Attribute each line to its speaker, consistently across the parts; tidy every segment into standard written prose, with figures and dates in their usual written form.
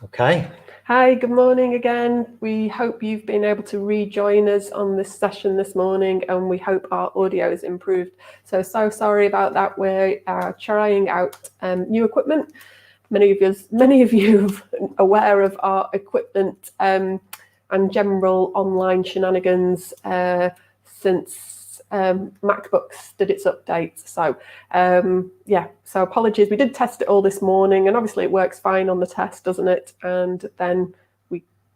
Speaker 1: Okay.
Speaker 2: Hi, good morning again. We hope you've been able to rejoin us on this session this morning, and we hope our audio is improved. So sorry about that. We're trying out new equipment. Many of you are aware of our equipment and general online shenanigans since MacBooks did its update. So so apologies. We did test it all this morning, and obviously it works fine on the test, doesn't it? And then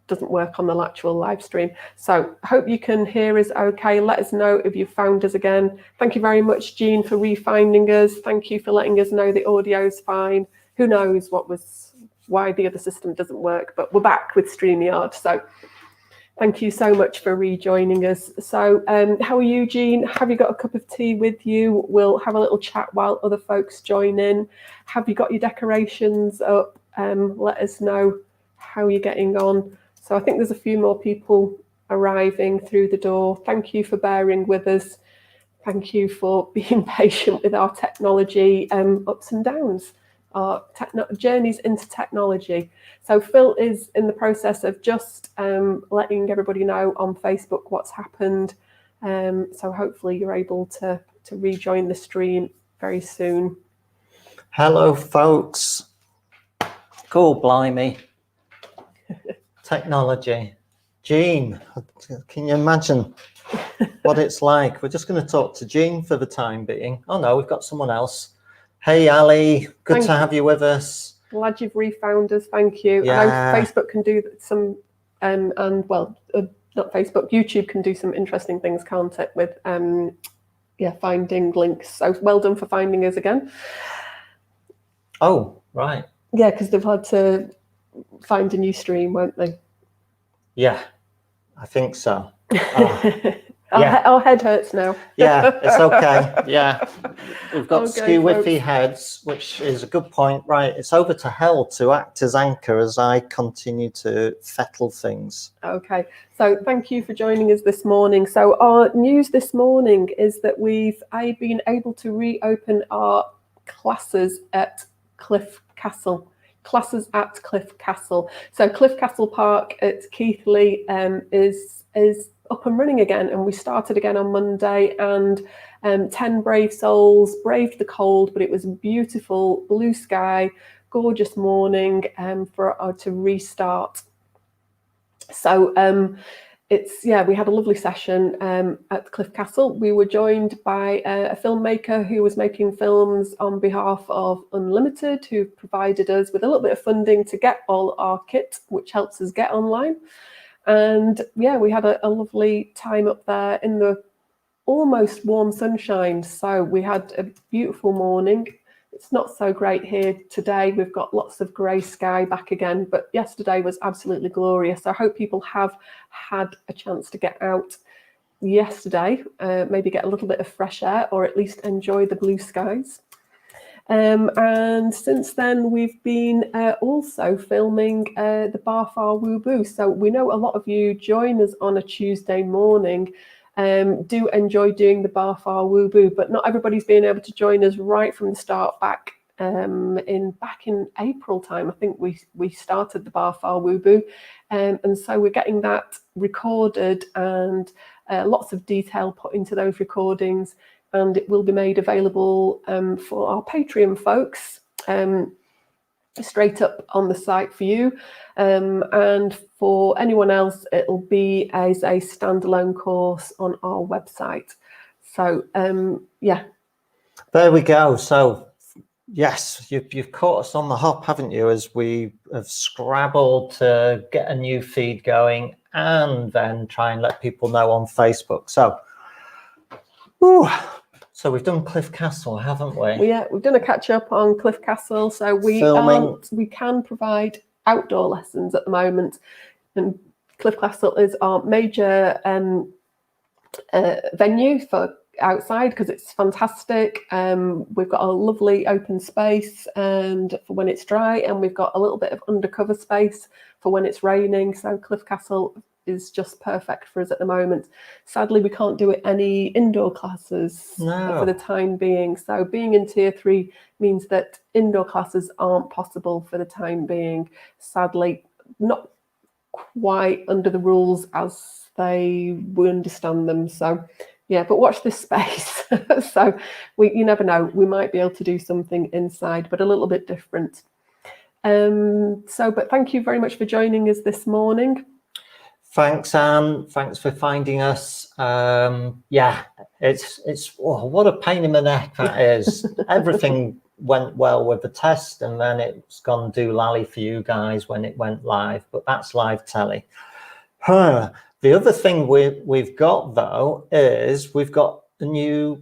Speaker 2: doesn't work on the actual live stream. So hope you can hear us okay. Let us know if you've found us again. Thank you very much, Jean, for refinding us. Thank you for letting us know the audio's fine. Who knows why the other system doesn't work, but we're back with StreamYard. So thank you so much for rejoining us. So how are you, Jean? Have you got a cup of tea with you? We'll have a little chat while other folks join in. Have you got your decorations up? Let us know how you're getting on. So I think there's a few more people arriving through the door. Thank you for bearing with us. Thank you for being patient with our technology ups and downs, our journeys into technology. So Phil is in the process of just letting everybody know on Facebook what's happened. So hopefully you're able to rejoin the stream very soon.
Speaker 1: Hello, folks. Cool, blimey. Technology. Jean, can you imagine what it's like? We're just going to talk to Jean for the time being. Oh no, we've got someone else. Hey, Ali, good to have you with us.
Speaker 2: Glad you've refound us. Thank you.
Speaker 1: Yeah.
Speaker 2: I know Facebook can do some, not Facebook, YouTube can do some interesting things, can't it? With finding links. So well done for finding us again.
Speaker 1: Oh, right.
Speaker 2: Yeah, because they've had to find a new stream, won't they?
Speaker 1: Yeah, I think so.
Speaker 2: Our head hurts now.
Speaker 1: Yeah, it's okay. Yeah, we've got skew-whiffy heads, which is a good point. Right, it's over to Hell to act as anchor as I continue to fettle things.
Speaker 2: Okay, so thank you for joining us this morning. So our news this morning is that I've been able to reopen our classes at Cliff Castle. Classes at Cliff Castle. So Cliff Castle Park at Keighley is up and running again, and we started again on Monday, and 10 brave souls braved the cold, but it was a beautiful blue sky, gorgeous morning to restart. So we had a lovely session at Cliff Castle. We were joined by a filmmaker who was making films on behalf of Unlimited, who provided us with a little bit of funding to get all our kit, which helps us get online. And yeah, we had a lovely time up there in the almost warm sunshine. So we had a beautiful morning. It's not so great here today. We've got lots of grey sky back again, but yesterday was absolutely glorious. I hope people have had a chance to get out yesterday, maybe get a little bit of fresh air, or at least enjoy the blue skies. And since then, we've been also filming the Barfar Woo Boo. So we know a lot of you join us on a Tuesday morning. Do enjoy doing the Barfar Woo Boo, but not everybody's been able to join us right from the start back in April time. I think we started the Barfar Woo Boo, and so we're getting that recorded and lots of detail put into those recordings, and it will be made available for our Patreon folks straight up on the site for you, and for anyone else it'll be as a standalone course on our website. So
Speaker 1: there we go. So yes, you've caught us on the hop, haven't you, as we have scrabbled to get a new feed going and then try and let people know on Facebook. So we've done Cliff Castle, haven't we?
Speaker 2: Yeah, we've done a catch up on Cliff Castle. So we can provide outdoor lessons at the moment, and Cliff Castle is our major venue for outside because it's fantastic. We've got a lovely open space and for when it's dry, and we've got a little bit of undercover space for when it's raining. So Cliff Castle, is just perfect for us at the moment. Sadly, we can't do any indoor classes for the time being. So being in tier 3 means that indoor classes aren't possible for the time being. Sadly, not quite under the rules as we understand them. So yeah, but watch this space. So you never know, we might be able to do something inside, but a little bit different. But thank you very much for joining us this morning.
Speaker 1: Thanks, Anne. Thanks for finding us. Yeah, it's what a pain in the neck that is. Everything went well with the test, and then it's gone doolally for you guys when it went live. But that's live telly. The other thing we've got though is we've got a new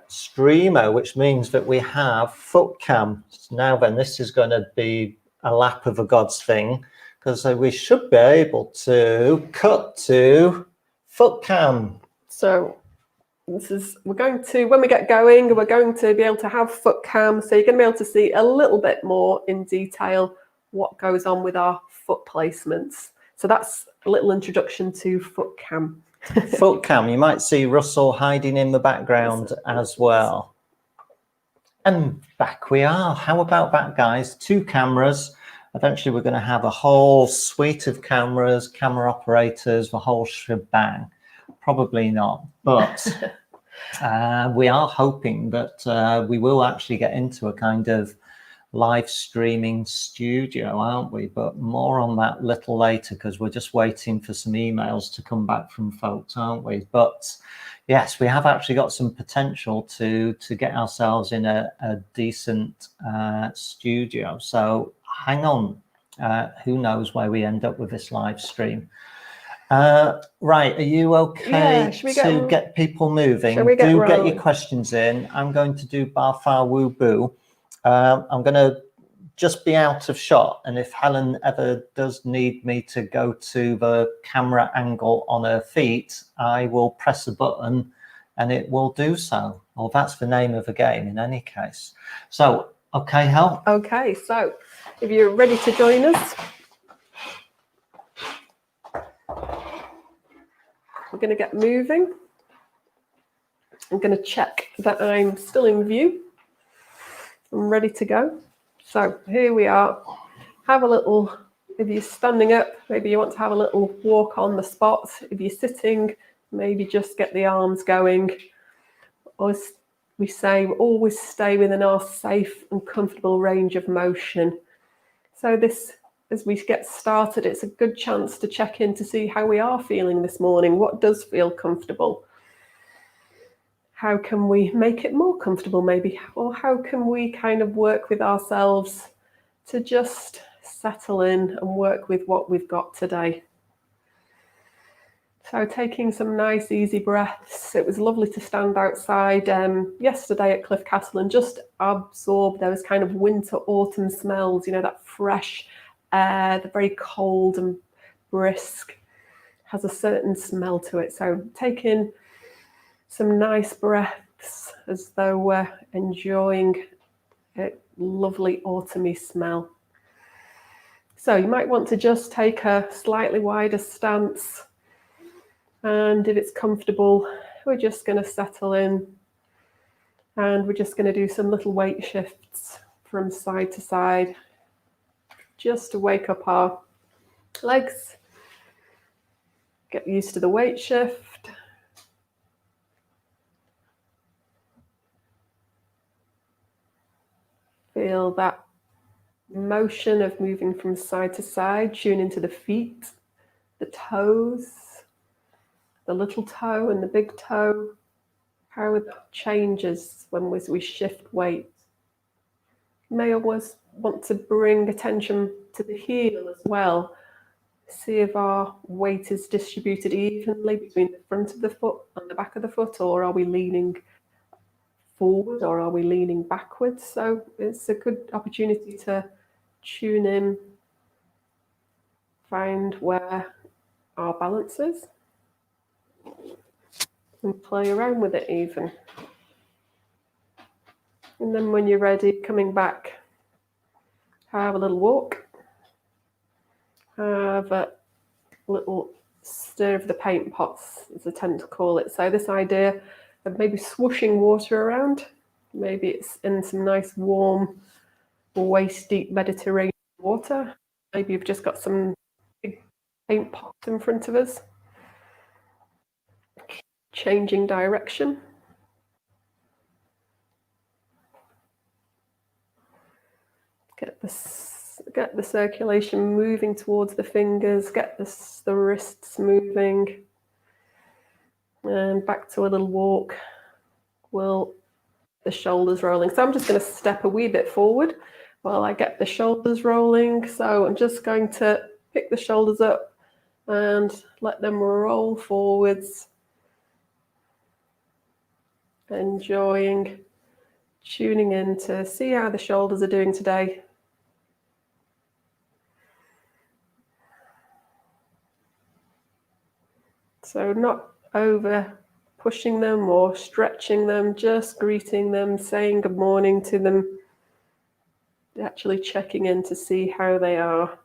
Speaker 1: streamer, which means that we have foot cam. Now then, this is going to be a lap of a god's thing, because we should be able to cut to foot cam.
Speaker 2: So we're going to, when we get going, we're going to be able to have foot cam. So you're going to be able to see a little bit more in detail what goes on with our foot placements. So that's a little introduction to foot cam.
Speaker 1: Foot cam, you might see Russell hiding in the background as well. And back we are. How about that, guys? 2 cameras. Eventually we're going to have a whole suite of cameras, camera operators, the whole shebang. Probably not, but we are hoping that we will actually get into a kind of live streaming studio, aren't we? But more on that a little later, because we're just waiting for some emails to come back from folks, aren't we? But yes, we have actually got some potential to get ourselves in a decent studio. So hang on, who knows where we end up with this live stream. Right, are you okay to get people moving? Do get your questions in. I'm going to do bar far woo boo. I'm going to just be out of shot, and if Helen ever does need me to go to the camera angle on her feet, I will press a button and it will do so. Well, that's the name of the game in any case. So, okay, Hel?
Speaker 2: Okay, so if you're ready to join us, we're going to get moving. I'm going to check that I'm still in view. I'm ready to go. So here we are. Have a little, if you're standing up, maybe you want to have a little walk on the spot. If you're sitting, maybe just get the arms going. As we say, always stay within our safe and comfortable range of motion. So this, as we get started, it's a good chance to check in to see how we are feeling this morning. What does feel comfortable? How can we make it more comfortable maybe? Or how can we kind of work with ourselves to just settle in and work with what we've got today? So taking some nice easy breaths. It was lovely to stand outside yesterday at Cliff Castle and just absorb those kind of winter autumn smells, you know, that fresh air, the very cold and brisk, has a certain smell to it. So take in some nice breaths as though we're enjoying a lovely autumny smell. So you might want to just take a slightly wider stance, and if it's comfortable, we're just going to settle in and we're just going to do some little weight shifts from side to side just to wake up our legs, get used to the weight shift. Feel that motion of moving from side to side. Tune into the feet, the toes, the little toe and the big toe. How it changes when we shift weight. You may always want to bring attention to the heel as well. See if our weight is distributed evenly between the front of the foot and the back of the foot, or are we leaning forward or are we leaning backwards? So it's a good opportunity to tune in, find where our balance is, and play around with it even. And then when you're ready, coming back, have a little walk, have a little stir of the paint pots, as I tend to call it. So this idea of maybe swooshing water around, maybe it's in some nice warm, waist-deep Mediterranean water. Maybe you've just got some big paint pots in front of us. Changing direction. Get the circulation moving towards the fingers, get the wrists moving. And back to a little walk. The shoulders rolling. So I'm just going to step a wee bit forward while I get the shoulders rolling. So I'm just going to pick the shoulders up and let them roll forwards. Enjoying, tuning in to see how the shoulders are doing today. So not over pushing them or stretching them, just greeting them, saying good morning to them, actually checking in to see how they are.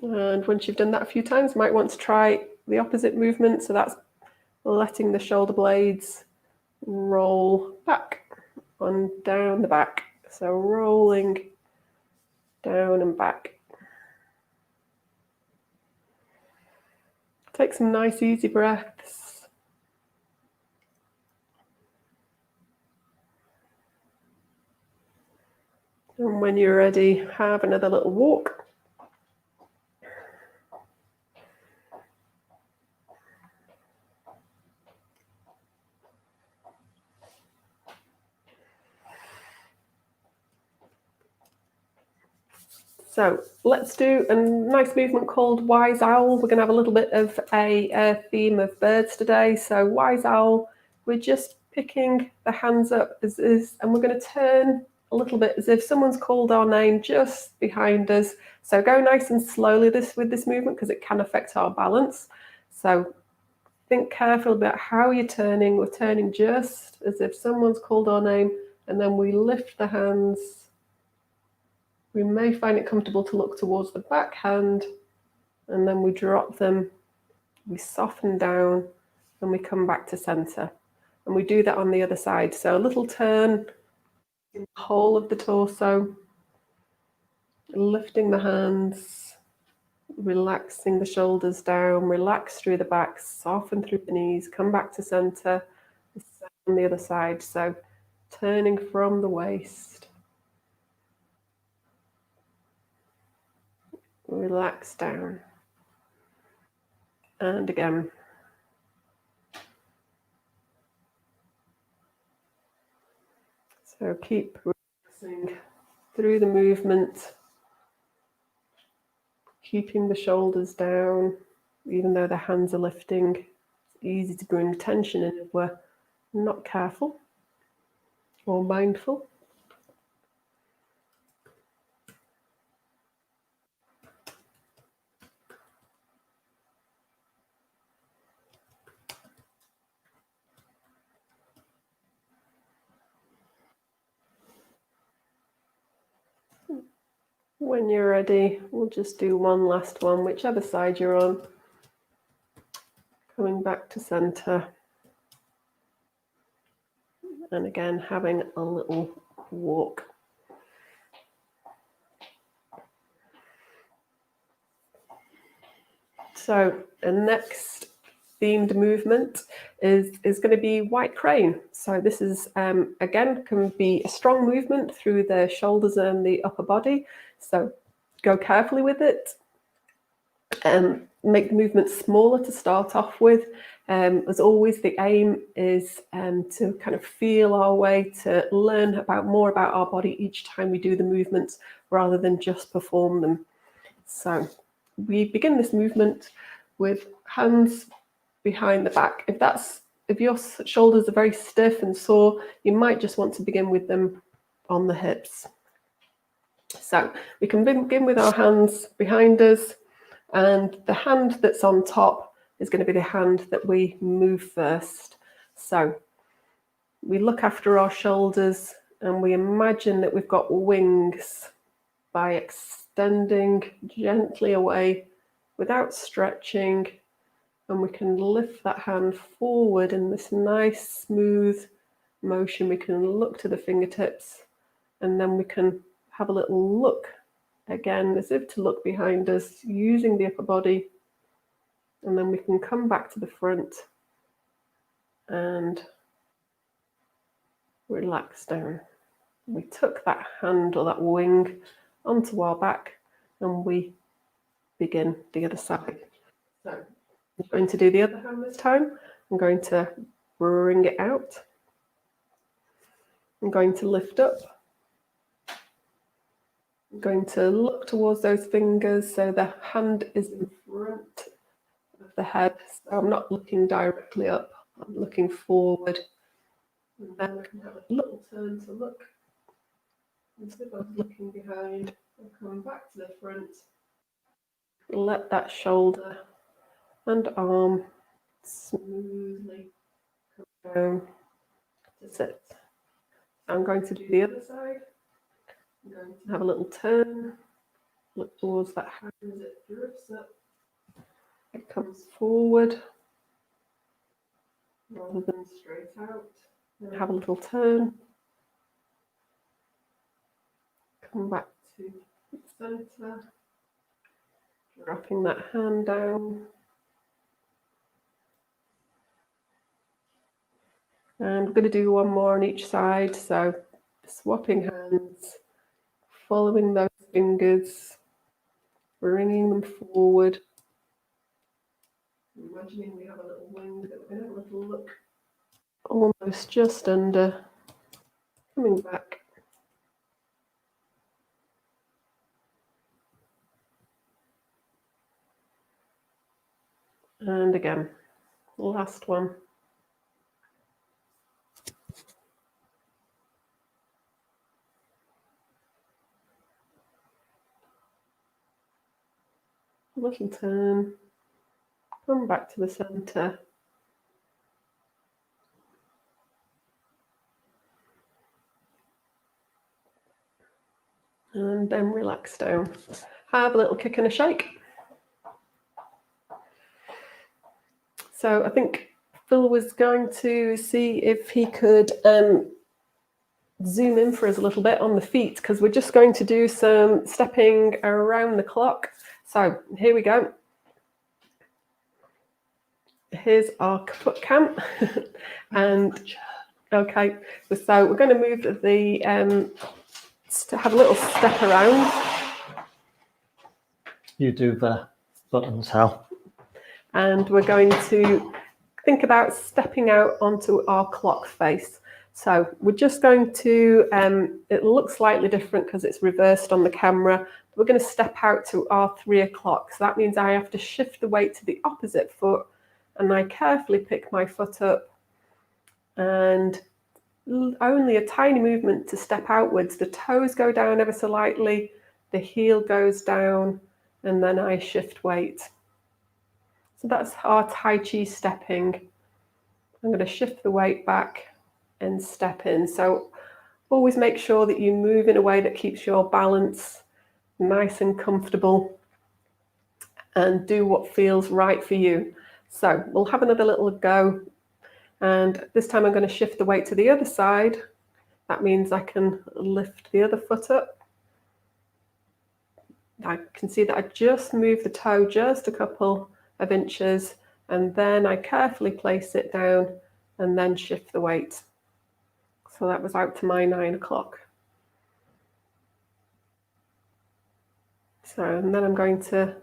Speaker 2: And once you've done that a few times, you might want to try the opposite movement. So that's letting the shoulder blades roll back and down the back. So rolling down and back. Take some nice easy breaths. And when you're ready, have another little walk. So let's do a nice movement called Wise Owl. We're going to have a little bit of a theme of birds today. So Wise Owl, we're just picking the hands up as is, and we're going to turn a little bit as if someone's called our name just behind us. So go nice and slowly with this movement because it can affect our balance. So think carefully about how you're turning. We're turning just as if someone's called our name, and then we lift the hands. We may find it comfortable to look towards the back hand, and then we drop them, we soften down, and we come back to center. And we do that on the other side. So a little turn in the whole of the torso, lifting the hands, relaxing the shoulders down, relax through the back, soften through the knees, come back to center, on the other side. So turning from the waist. Relax down. And again. So keep relaxing through the movement, keeping the shoulders down, even though the hands are lifting. It's easy to bring tension in if we're not careful or mindful. When you're ready, we'll just do one last one, whichever side you're on. Coming back to center. And again, having a little walk. So the next themed movement is going to be white crane. So this is, again, can be a strong movement through the shoulders and the upper body. So go carefully with it. Make the movement smaller to start off with. As always, the aim is to kind of feel our way, to learn more about our body each time we do the movements rather than just perform them. So we begin this movement with hands behind the back. If your shoulders are very stiff and sore, you might just want to begin with them on the hips. So we can begin with our hands behind us, and the hand that's on top is going to be the hand that we move first. So we look after our shoulders and we imagine that we've got wings by extending gently away without stretching. And we can lift that hand forward in this nice smooth motion. We can look to the fingertips, and then we can have a little look again, as if to look behind us, using the upper body. And then we can come back to the front and relax down. We tuck that hand or that wing onto our back, and we begin the other side. So I'm going to do the other hand this time. I'm going to bring it out. I'm going to lift up. I'm going to look towards those fingers so the hand is in front of the head. So I'm not looking directly up, I'm looking forward. And then I can have a little turn to look. Instead of looking behind, I'm coming back to the front. Let that shoulder and arm smoothly come down to sit. I'm going to do the other side. I'm going to have a little turn, look towards that hand as it drifts up. It comes forward rather than straight out. And have a little turn. Come back to the centre, dropping that hand down. And we're going to do one more on each side. So swapping hands, following those fingers, bringing them forward. Imagining we have a little wing that we're going to have a little look almost just under, coming back. And again, last one. Little turn, come back to the centre. And then relax down. Have a little kick and a shake. So I think Phil was going to see if he could zoom in for us a little bit on the feet, because we're just going to do some stepping around the clock. So here we go. Here's our foot camp. And okay, so we're going to move the to have a little step around.
Speaker 1: You do the buttons, Hal.
Speaker 2: And we're going to think about stepping out onto our clock face. So we're just going to, it looks slightly different because it's reversed on the camera. We're going to step out to our 3 o'clock. So that means I have to shift the weight to the opposite foot, and I carefully pick my foot up, and only a tiny movement to step outwards. The toes go down ever so lightly, the heel goes down, and then I shift weight. So that's our Tai Chi stepping. I'm going to shift the weight back and step in. So always make sure that you move in a way that keeps your balance nice and comfortable, and do what feels right for you. So we'll have another little go. And this time I'm going to shift the weight to the other side. That means I can lift the other foot up. I can see that I just move the toe just a couple of inches, and then I carefully place it down and then shift the weight. So that was out to my 9 o'clock. So, and then I'm going to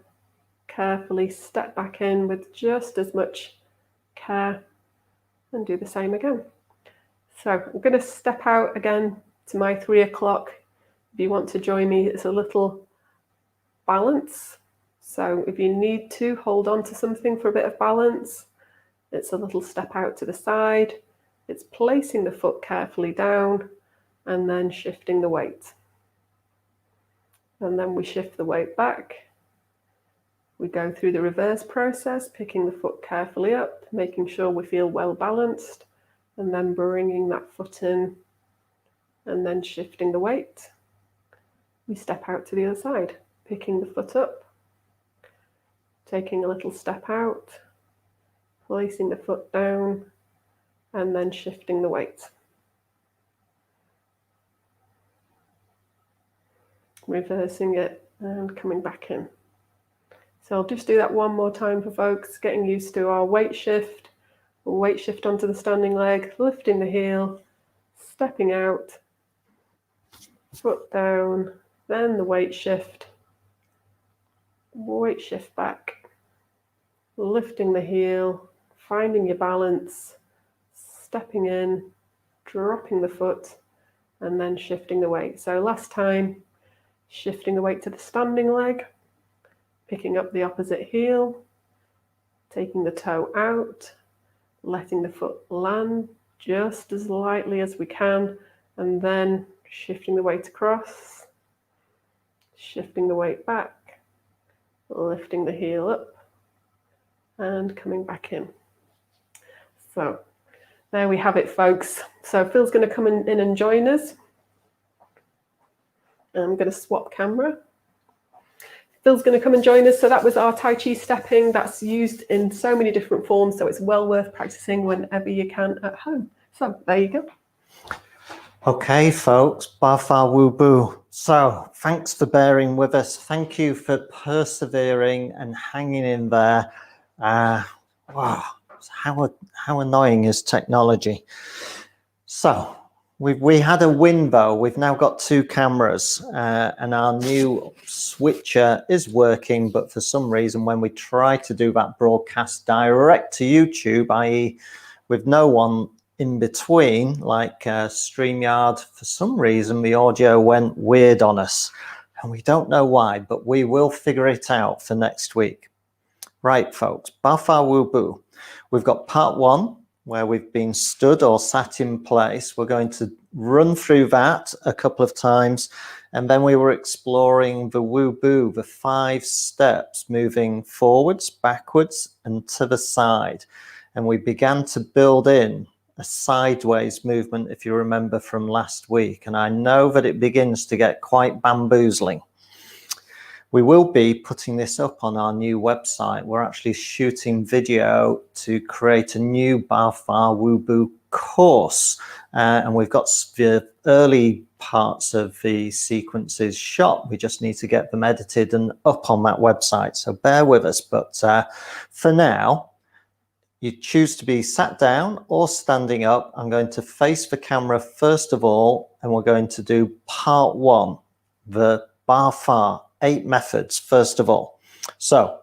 Speaker 2: carefully step back in with just as much care and do the same again. So I'm going to step out again to my 3 o'clock. If you want to join me, it's a little balance. So if you need to hold on to something for a bit of balance, it's a little step out to the side. It's placing the foot carefully down and then shifting the weight. And then we shift the weight back. We go through the reverse process, picking the foot carefully up, making sure we feel well balanced, and then bringing that foot in and then shifting the weight. We step out to the other side, picking the foot up, taking a little step out, placing the foot down, and then shifting the weight. Reversing it and coming back in. So I'll just do that one more time for folks, getting used to our weight shift onto the standing leg, lifting the heel, stepping out, foot down, then the weight shift back, lifting the heel, finding your balance, stepping in, dropping the foot, and then shifting the weight. So last time, shifting the weight to the standing leg, picking up the opposite heel, taking the toe out, letting the foot land just as lightly as we can, and then shifting the weight across, shifting the weight back, lifting the heel up, and coming back in. So there we have it, folks. So Phil's going to come in and join us. I'm going to swap camera. Phil's going to come and join us. So that was our Tai Chi stepping. That's used in so many different forms, so it's well worth practicing whenever you can at home. So there you go.
Speaker 1: Okay, folks, Ba Fa Wu Bu. So thanks for bearing with us. Thank you for persevering and hanging in there. Wow, how annoying is technology? So we had a window. We've now got 2 cameras, and our new switcher is working. But for some reason, when we try to do that broadcast direct to YouTube, i.e., with no one in between, like StreamYard, for some reason the audio went weird on us, and we don't know why, but we will figure it out for next week. Right, folks, Ba Fa Wu Bu. We've got part 1, where we've been stood or sat in place. We're going to run through that a couple of times, and then we were exploring the Wu Bu, the 5 steps, moving forwards, backwards, and to the side. And we began to build in a sideways movement, if you remember from last week. And I know that it begins to get quite bamboozling. We will be putting this up on our new website. We're actually shooting video to create a new Ba Fa Wu Bu course. And we've got the early parts of the sequences shot. We just need to get them edited and up on that website. So bear with us. But for now, you choose to be sat down or standing up. I'm going to face the camera first of all, and we're going to do part 1, the Ba Fa 8 methods first of all. So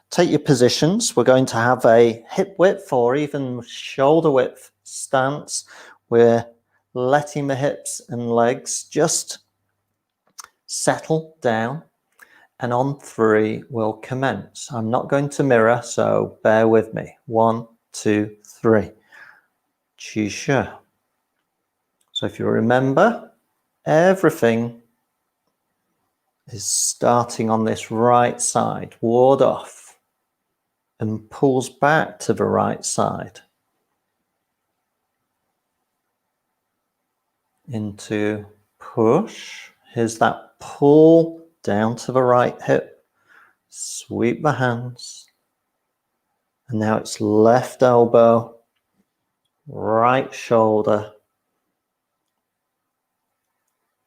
Speaker 1: take your positions. We're going to have a hip width or even shoulder width stance. We're letting the hips and legs just settle down. And on 3, we'll commence. I'm not going to mirror, so bear with me. 1, 2, 3. Chi Shi. So if you remember, everything is starting on this right side, ward off, and pulls back to the right side. Into push. Here's that pull down to the right hip. Sweep the hands. And now it's left elbow, right shoulder.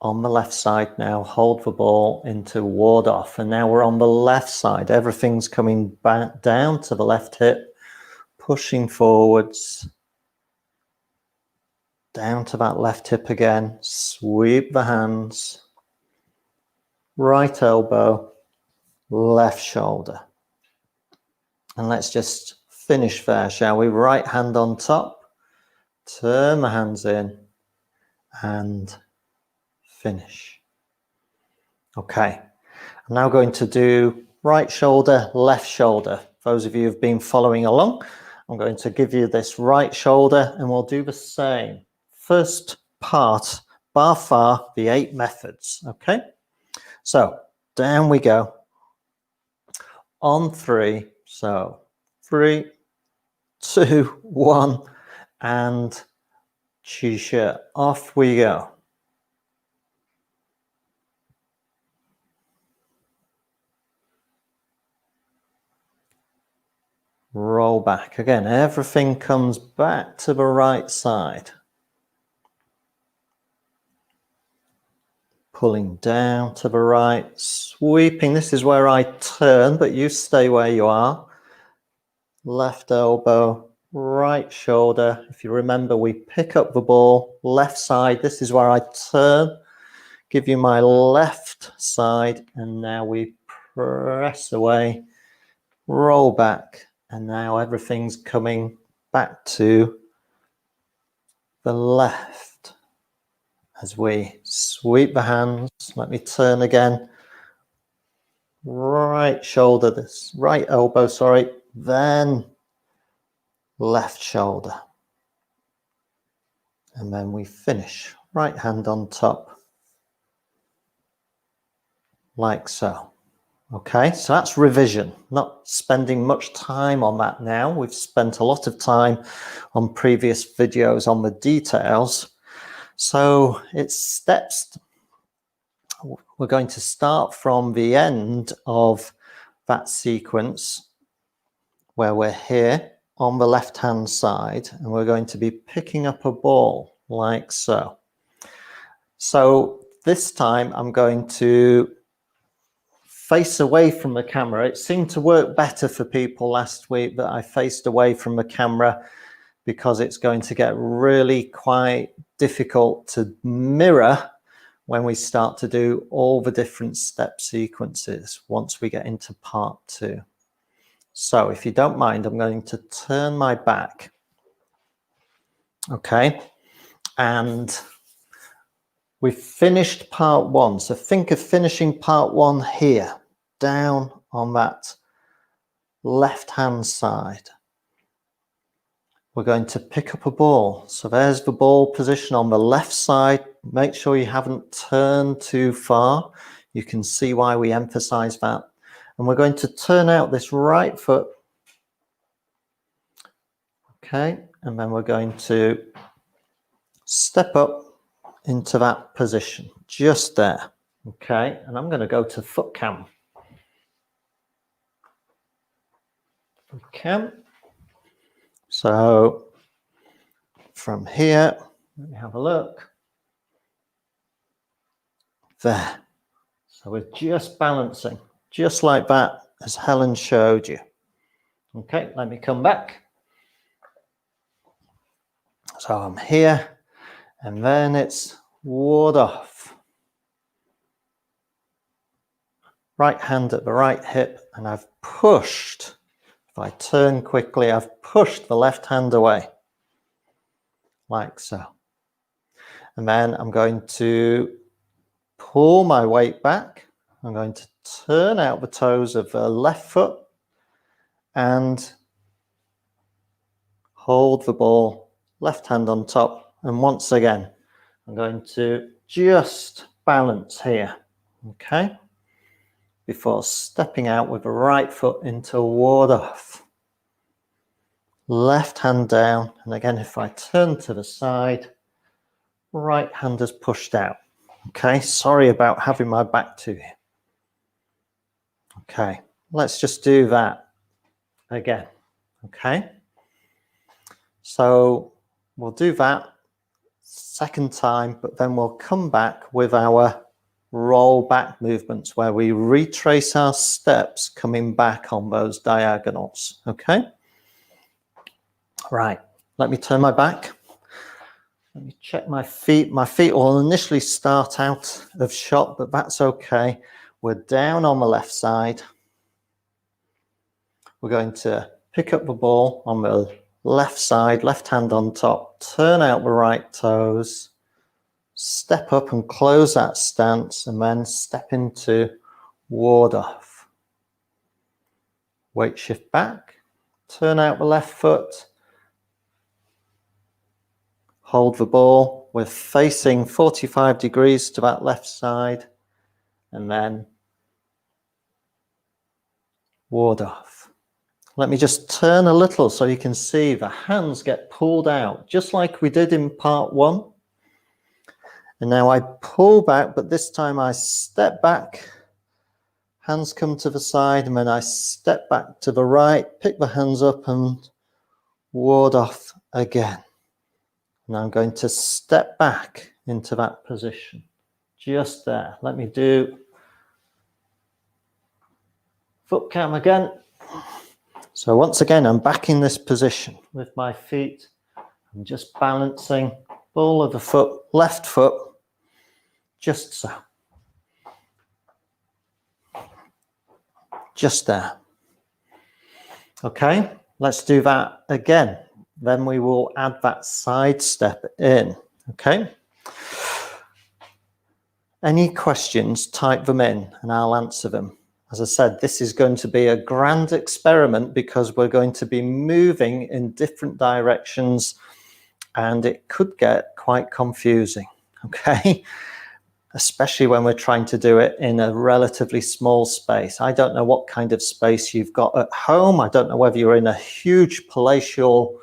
Speaker 1: On the left side now, hold the ball into ward off. And now we're on the left side. Everything's coming back down to the left hip, pushing forwards. Down to that left hip again. Sweep the hands. Right elbow, left shoulder. And let's just finish there, shall we? Right hand on top. Turn the hands in and finish. Okay, I'm now going to do right shoulder, left shoulder. Those of you who've been following along, I'm going to give you this right shoulder and we'll do the same. First part, Ba Fa, the 8 methods. Okay, so down we go. On 3, so 3, 2, 1, and Chi Shi. Off we go. roll back. Again, everything comes back to the right side. Pulling down to the right, sweeping. This is where I turn, but you stay where you are. Left elbow, right shoulder. If you remember, we pick up the ball, left side. This is where I turn, give you my left side, and now we press away, roll back, and now everything's coming back to the left as we sweep the hands. Let me turn again. Right shoulder, this right elbow, sorry, then left shoulder. And then we finish. Right hand on top, like so. Okay, so that's revision. Not spending much time on that now. We've spent a lot of time on previous videos on the details. So it's steps. We're going to start from the end of that sequence where we're here on the left hand side, and we're going to be picking up a ball like so. So this time I'm going to face away from the camera. It seemed to work better for people last week that I faced away from the camera, because it's going to get really quite difficult to mirror when we start to do all the different step sequences once we get into part 2. So if you don't mind, I'm going to turn my back. Okay, and we've finished part 1. So think of finishing part 1 here, down on that left hand side. We're going to pick up a ball. So there's the ball position on the left side. Make sure you haven't turned too far. You can see why we emphasize that. And we're going to turn out this right foot. Okay, and then we're going to step up into that position, just there. Okay, and I'm going to go to foot cam. Foot cam. So from here, let me have a look. There. So we're just balancing, just like that, as Helen showed you. Okay, let me come back. So I'm here, and then it's ward off. Right hand at the right hip, and I've pushed. If I turn quickly, I've pushed the left hand away, like so. And then I'm going to pull my weight back. I'm going to turn out the toes of the left foot and hold the ball, left hand on top. And once again, I'm going to just balance here, okay? Before stepping out with the right foot into ward off. Left hand down, and again, if I turn to the side, right hand is pushed out. Okay, sorry about having my back to you. Okay, let's just do that again. Okay, so we'll do that second time, but then we'll come back with our roll back movements where we retrace our steps coming back on those diagonals. Okay, right, let me turn my back. Let me check my feet. My feet will initially start out of shot, but that's okay. We're down on the left side. We're going to pick up the ball on the left side, left hand on top, turn out the right toes, step up and close that stance, and then step into ward off. Weight shift back, turn out the left foot, hold the ball. We're facing 45 degrees to that left side, and then ward off. Let me just turn a little so you can see the hands get pulled out, just like we did in part 1. And now I pull back, but this time I step back, Hands come to the side, and then I step back to the right, pick the hands up and ward off again. And I'm going to step back into that position. Just there. Let me do foot count again. So once again, I'm back in this position with my feet. I'm just balancing ball of the foot, left foot, just so. Just there. Okay, let's do that again. Then we will add that side step in. Okay. Any questions, type them in and I'll answer them. As I said, this is going to be a grand experiment because we're going to be moving in different directions and it could get quite confusing. Okay. Especially when we're trying to do it in a relatively small space. I don't know what kind of space you've got at home. I don't know whether you're in a huge palatial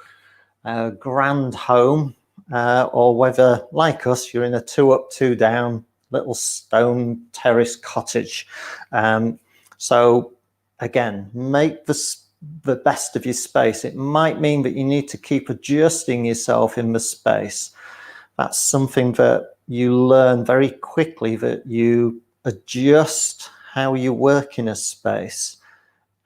Speaker 1: grand home or whether, like us, you're in a 2 up, 2 down little stone terrace cottage. So again, make the best of your space. It might mean that you need to keep adjusting yourself in the space. That's something that you learn very quickly, that you adjust how you work in a space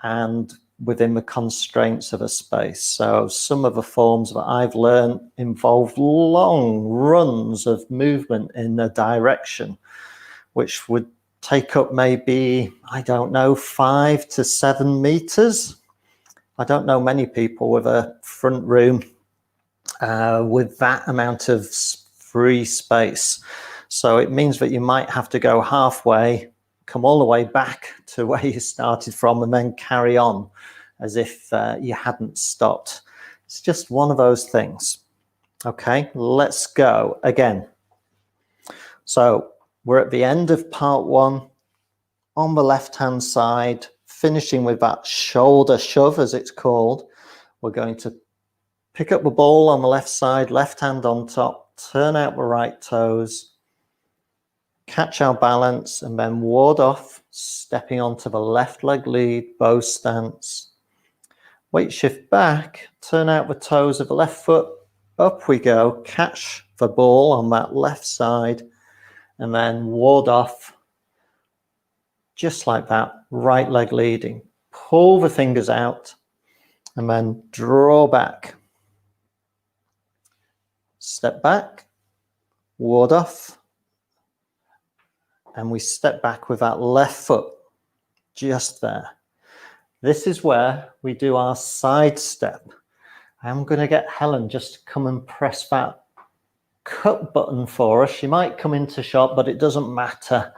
Speaker 1: and within the constraints of a space. So some of the forms that I've learned involve long runs of movement in a direction, which would take up maybe, I don't know, 5 to 7 meters. I don't know many people with a front room with that amount of free space. So it means that you might have to go halfway, come all the way back to where you started from and then carry on as if you hadn't stopped. It's just one of those things. Okay, let's go again. So we're at the end of part 1 on the left hand side, finishing with that shoulder shove as it's called. We're going to pick up the ball on the left side, left hand on top, turn out the right toes, catch our balance, and then ward off, stepping onto the left leg lead, bow stance. Weight shift back, turn out the toes of the left foot, up we go, catch the ball on that left side, and then ward off, just like that, right leg leading. Pull the fingers out, and then draw back. Step back, ward off, and we step back with that left foot, just there. This is where we do our side step. I'm going to get Helen just to come and press that cut button for us. She might come into shot, but it doesn't matter.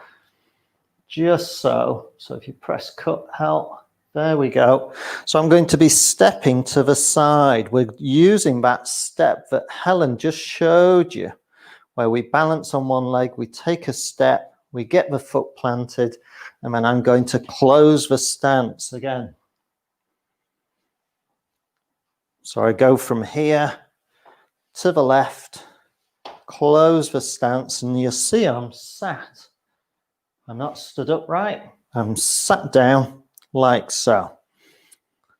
Speaker 1: Just so. So if you press cut, Hel, there we go. So I'm going to be stepping to the side. We're using that step that Helen just showed you, where we balance on one leg, we take a step, we get the foot planted, and then I'm going to close the stance again. So I go from here to the left, close the stance, and you'll see I'm sat. I'm not stood upright. I'm sat down like so.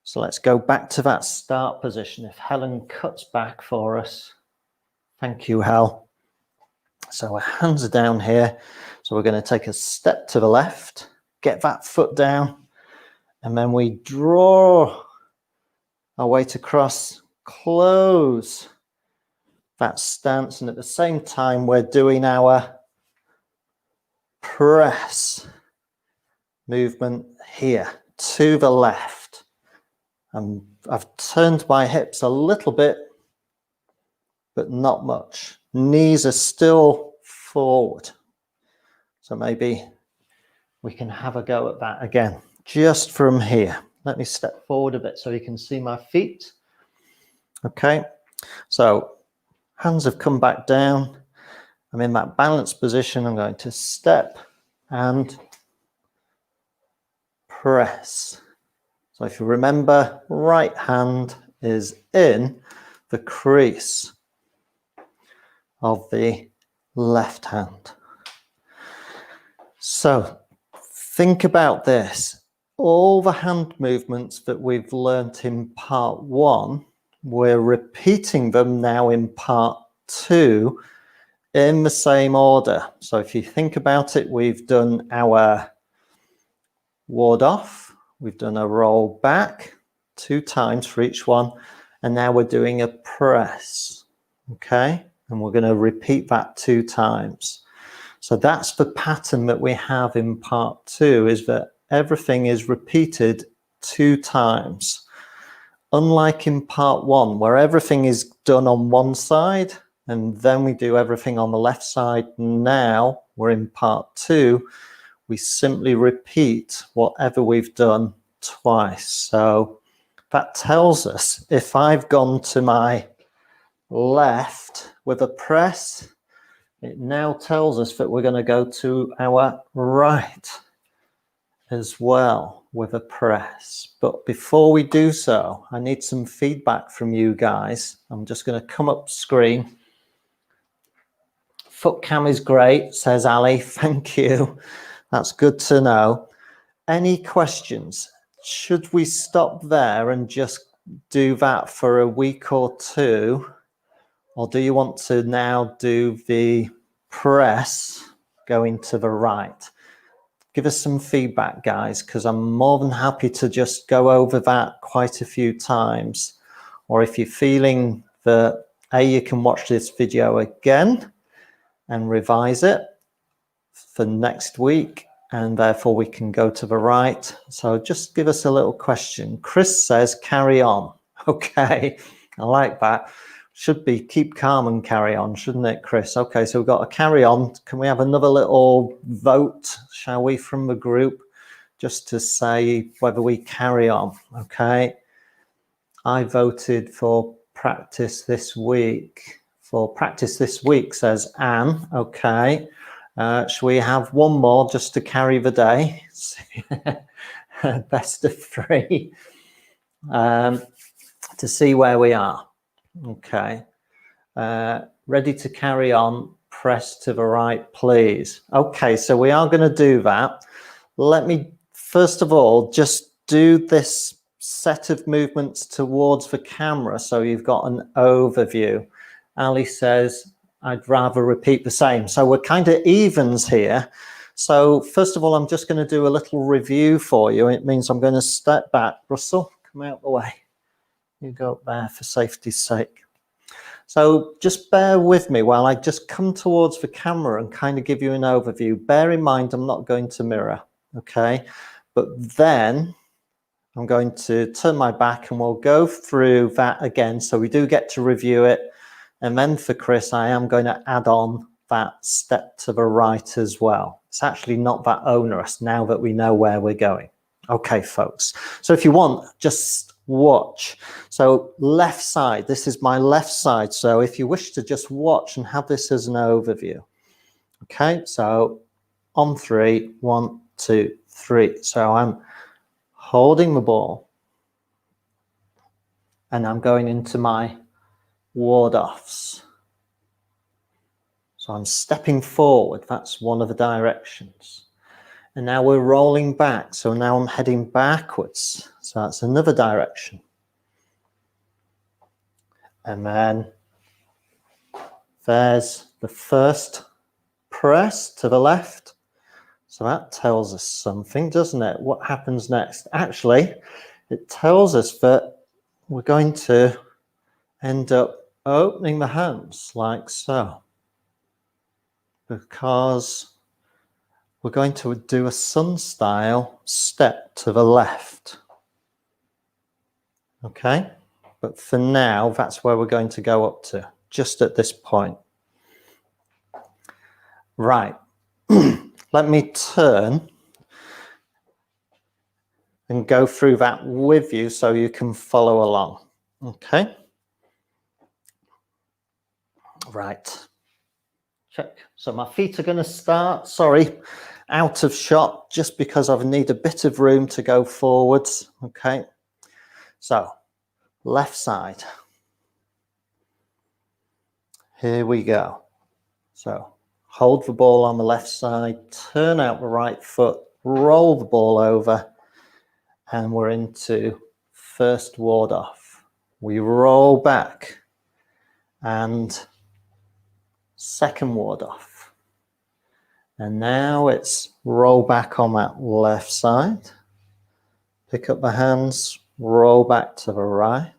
Speaker 1: So let's go back to that start position. If Helen cuts back for us. Thank you, Hel. So our hands are down here. So we're going to take a step to the left, get that foot down, and then we draw our weight across, close that stance, and at the same time we're doing our press movement here to the left. And I've turned my hips a little bit, but not much. Knees are still forward. So maybe we can have a go at that again, just from here. Let me step forward a bit so you can see my feet. Okay, so hands have come back down. I'm in that balanced position. I'm going to step and press. So if you remember, right hand is in the crease of the left hand. So Think about this. All the hand movements that we've learnt in part 1, we're repeating them now in part 2 in the same order. So if you think about it, we've done our ward off, we've done a roll back 2 times for each one, and now we're doing a press, okay? And we're going to repeat that 2 times. So that's the pattern that we have in part 2, is that everything is repeated 2 times. Unlike in part 1, where everything is done on one side, and then we do everything on the left side. Now we're in part 2. We simply repeat whatever we've done twice. So that tells us if I've gone to my left with a press, it now tells us that we're going to go to our right as well with a press. But before we do so, I need some feedback from you guys. I'm just going to come up screen. Foot cam is great, says Ali. Thank you. That's good to know. Any questions? Should we stop there and just do that for a week or 2? Or do you want to now do the press going to the right? Give us some feedback, guys, because I'm more than happy to just go over that quite a few times. Or if you're feeling that, you can watch this video again and revise it for next week, and therefore we can go to the right. So just give us a little question. Chris says, carry on. Okay, I like that. Should be keep calm and carry on, shouldn't it, Chris? Okay, so we've got a carry on. Can we have another little vote, shall we, from the group, just to say whether we carry on? Okay, I voted for practice this week. For practice this week, says Anne. Okay, shall we have one more just to carry the day? Best of 3 to see where we are. Okay, ready to carry on, press to the right, please. Okay, so we are going to do that. Let me, first of all, just do this set of movements towards the camera so you've got an overview. Ali says, I'd rather repeat the same. So we're kind of evens here. So first of all, I'm just going to do a little review for you. It means I'm going to step back. Russell, come out the way. You go up there for safety's sake. So just bear with me while I just come towards the camera and kind of give you an overview. Bear in mind, I'm not going to mirror, okay? But then I'm going to turn my back and we'll go through that again. So we do get to review it. And then for Chris, I am going to add on that step to the right as well. It's actually not that onerous now that we know where we're going. Okay, folks. So if you want, just watch. So left side, this is my left side. So if you wish to just watch and have this as an overview. Okay, so on 3, 1, 2, 3. So I'm holding the ball and I'm going into my ward-offs. So I'm stepping forward. That's one of the directions. And now we're rolling back. So now I'm heading backwards. So that's another direction. And then there's the first press to the left. So that tells us something, doesn't it? What happens next? Actually, it tells us that we're going to end up opening the hands like so, because we're going to do a sun style step to the left. Okay, but for now, that's where we're going to go up to, just at this point. Right, let me turn and go through that with you so you can follow along. Okay. Right. Check. So my feet are going to start, sorry, out of shot just because I need a bit of room to go forwards. Okay. So left side. Here we go. So hold the ball on the left side, turn out the right foot, roll the ball over, and we're into first ward off. We roll back and second ward off. And now it's roll back on that left side. Pick up the hands, roll back to the right.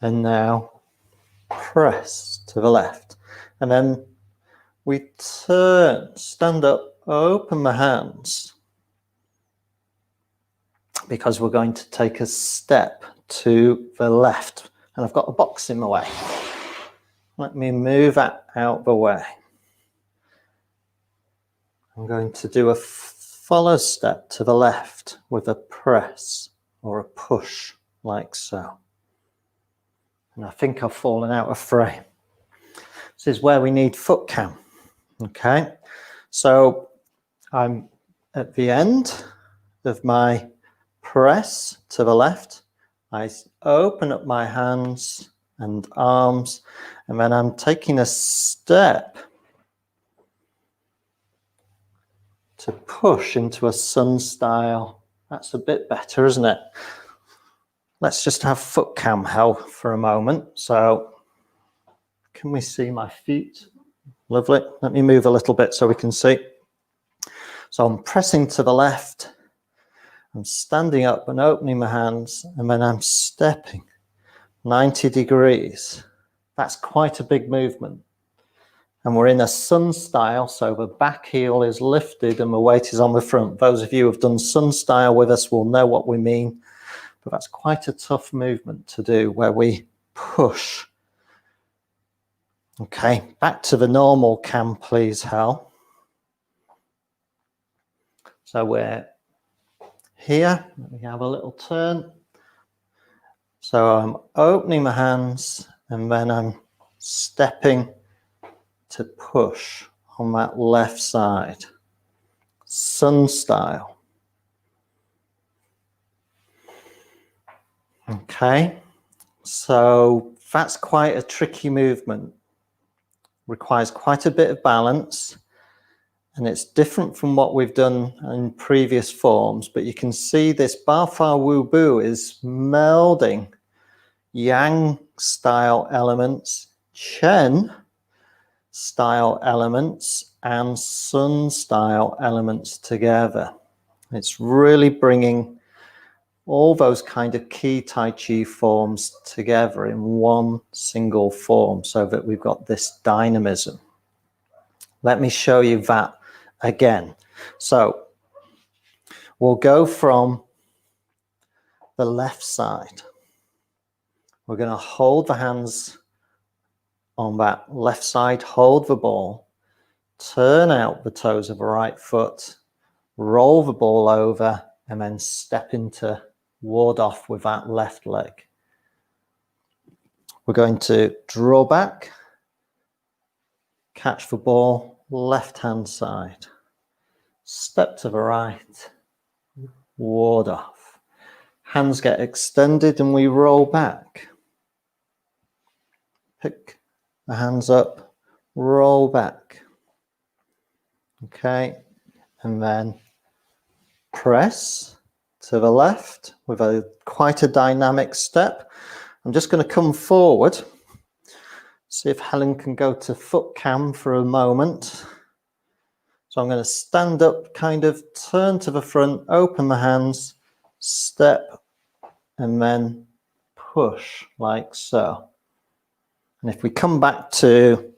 Speaker 1: And now press to the left. And then we turn, stand up, open the hands, because we're going to take a step to the left. And I've got a box in my way. Let me move that out the way. I'm going to do a follow step to the left with a press or a push, like so. And I think I've fallen out of frame. This is where we need foot cam. Okay, so I'm at the end of my press to the left. I open up my hands and arms, and then I'm taking a step to push into a sun style. That's a bit better, isn't it? Let's just have foot cam help for a moment. So can we see my feet? Lovely. Let me move a little bit so we can see. So I'm pressing to the left. I'm standing up and opening my hands, and then I'm stepping 90 degrees. That's quite a big movement. And we're in a sun style, so the back heel is lifted and the weight is on the front. Those of you who have done sun style with us will know what we mean. But that's quite a tough movement to do, where we push. Okay, back to the normal cam, please, Hal. So we're here. Let me have a little turn. So I'm opening my hands, and then I'm stepping to push on that left side. Sun style. Okay, so that's quite a tricky movement. Requires quite a bit of balance, and it's different from what we've done in previous forms, but you can see this Ba-Fa Wu Bu is melding Yang style elements, Chen style elements, and Sun style elements together. It's really bringing all those kind of key Tai Chi forms together in one single form, so that we've got this dynamism. Let me show you that again. So we'll go from the left side. We're going to hold the hands on that left side, hold the ball, turn out the toes of the right foot, roll the ball over, and then step into ward off with that left leg. We're going to draw back, catch the ball, left hand side, step to the right, ward off. Hands get extended and we roll back. Pick the hands up, roll back. Okay, and then press to the left with quite a dynamic step. I'm just going to come forward, see if Helen can go to foot cam for a moment. So I'm going to stand up, kind of turn to the front, open the hands, step, and then push like so. And if we come back to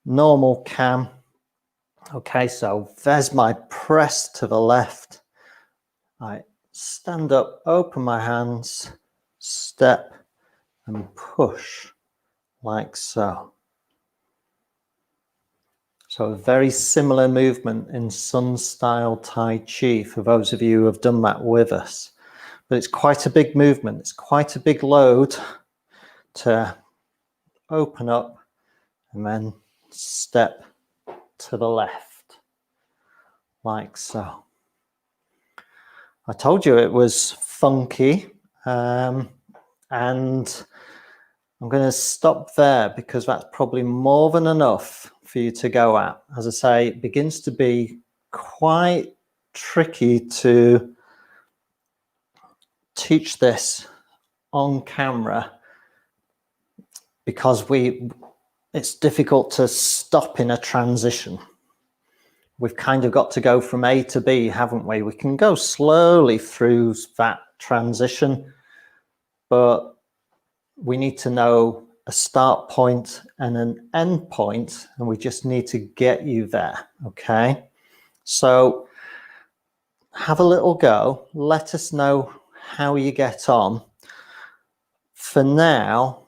Speaker 1: normal cam, okay, so there's my press to the left. I stand up, open my hands, step, and push like so. So a very similar movement in Sun style Tai Chi for those of you who have done that with us. But it's quite a big movement. It's quite a big load to open up and then step to the left like so. I told you it was funky, and I'm going to stop there because that's probably more than enough for you to go at. As I say, it begins to be quite tricky to teach this on camera because it's difficult to stop in a transition. We've kind of got to go from A to B, haven't we? We can go slowly through that transition, but we need to know a start point and an end point, and we just need to get you there, okay? So have a little go. Let us know how you get on. For now,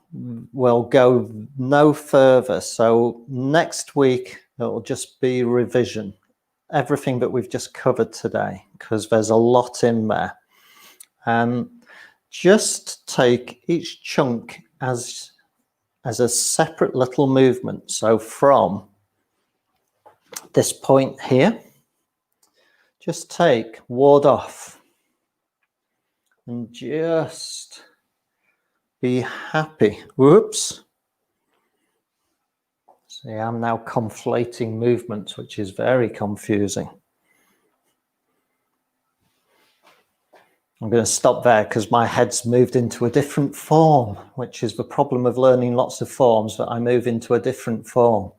Speaker 1: we'll go no further. So next week, it'll just be revision. Everything that we've just covered today, because there's a lot in there. Just take each chunk as a separate little movement. So from this point here, just take ward off and just be happy. Whoops. See, I'm now conflating movements, which is very confusing. I'm going to stop there because my head's moved into a different form, which is the problem of learning lots of forms, that I move into a different form.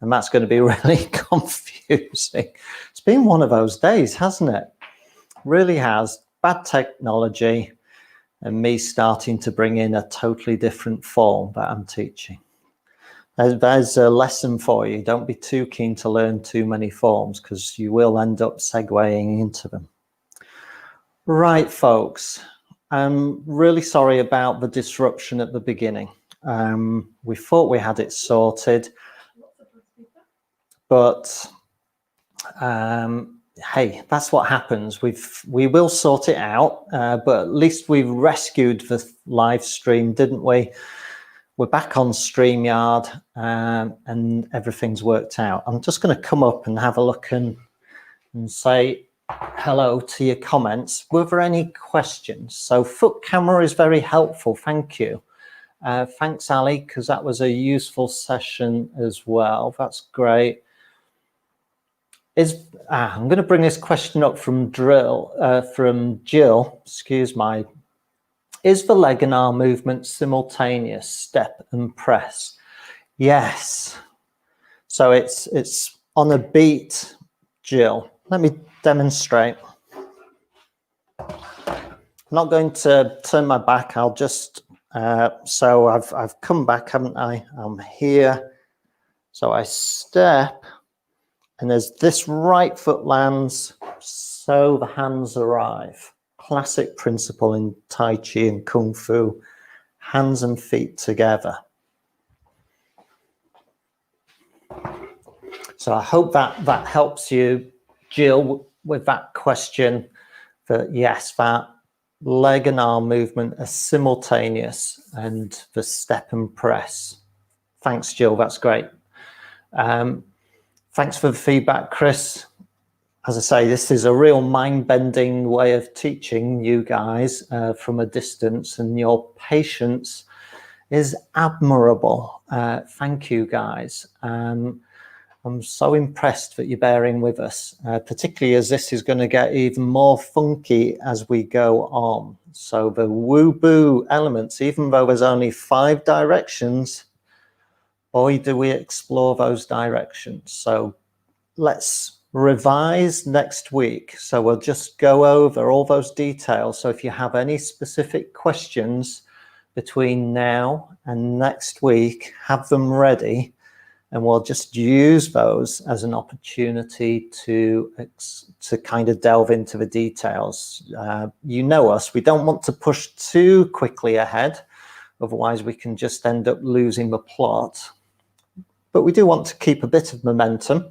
Speaker 1: And that's going to be really confusing. It's been one of those days, hasn't it? Really has. Bad technology and me starting to bring in a totally different form that I'm teaching. There's a lesson for you. Don't be too keen to learn too many forms because you will end up segueing into them. Right, folks. I'm really sorry about the disruption at the beginning. We thought we had it sorted, but hey, that's what happens. We will sort it out, but at least we rescued the live stream, didn't we? We're back on StreamYard, and everything's worked out. I'm just going to come up and have a look and say hello to your comments. Were there any questions? So foot camera is very helpful. Thank you. Thanks, Ali, because that was a useful session as well. That's great. I'm going to bring this question up from Jill. Excuse my. Is the leg and arm movement simultaneous, step and press? Yes. So it's on a beat, Jill. Let me demonstrate. I'm not going to turn my back. I'll just so I've come back, haven't I? I'm here. So I step, and as this right foot lands, so the hands arrive. Classic principle in Tai Chi and Kung Fu, hands and feet together. So I hope that helps you, Jill, with that question, that yes, that leg and arm movement are simultaneous and the step and press. Thanks, Jill, that's great. Thanks for the feedback, Chris. As I say, this is a real mind-bending way of teaching you guys from a distance, and your patience is admirable. Thank you, guys. I'm so impressed that you're bearing with us, particularly as this is going to get even more funky as we go on. So the woo-boo elements, even though there's only 5 directions, boy, do we explore those directions. So let's revise next week. So we'll just go over all those details. So if you have any specific questions between now and next week, have them ready, and we'll just use those as an opportunity to kind of delve into the details. You know us, we don't want to push too quickly ahead, otherwise we can just end up losing the plot. But we do want to keep a bit of momentum.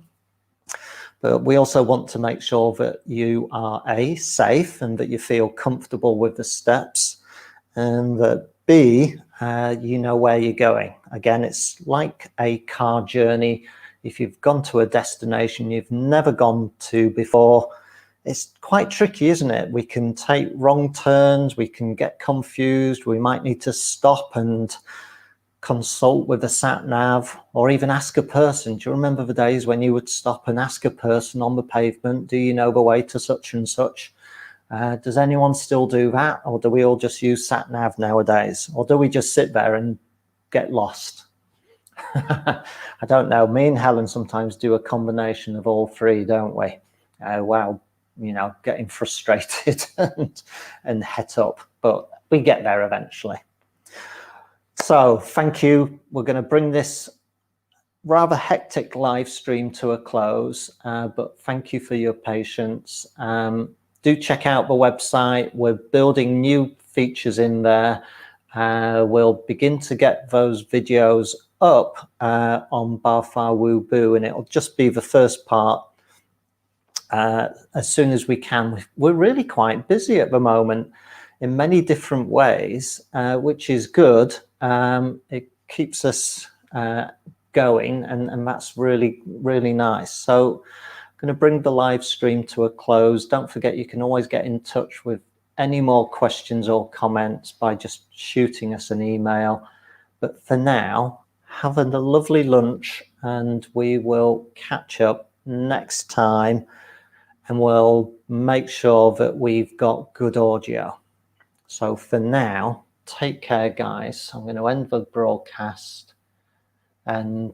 Speaker 1: But we also want to make sure that you are A, safe, and that you feel comfortable with the steps, and that B, you know where you're going. Again, it's like a car journey. If you've gone to a destination you've never gone to before, it's quite tricky, isn't it? We can take wrong turns, we can get confused, we might need to stop and consult with a sat nav, or even ask a person. Do you remember the days when you would stop and ask a person on the pavement, do you know the way to such and such? Does anyone still do that, or do we all just use sat nav nowadays, or do we just sit there and get lost? I don't know. Me and Helen sometimes do a combination of all three, don't we? Wow, getting frustrated and het up, but we get there eventually. So thank you. We're going to bring this rather hectic live stream to a close, but thank you for your patience. Do check out the website. We're building new features in there. We'll begin to get those videos up on Barfar Woo Boo, and it'll just be the first part as soon as we can. We're really quite busy at the moment in many different ways, which is good. It keeps us going, and that's really, really nice. So I'm going to bring the live stream to a close. Don't forget, you can always get in touch with any more questions or comments by just shooting us an email. But for now, have a lovely lunch, and we will catch up next time, and we'll make sure that we've got good audio. So for now, take care, guys. I'm going to end the broadcast, and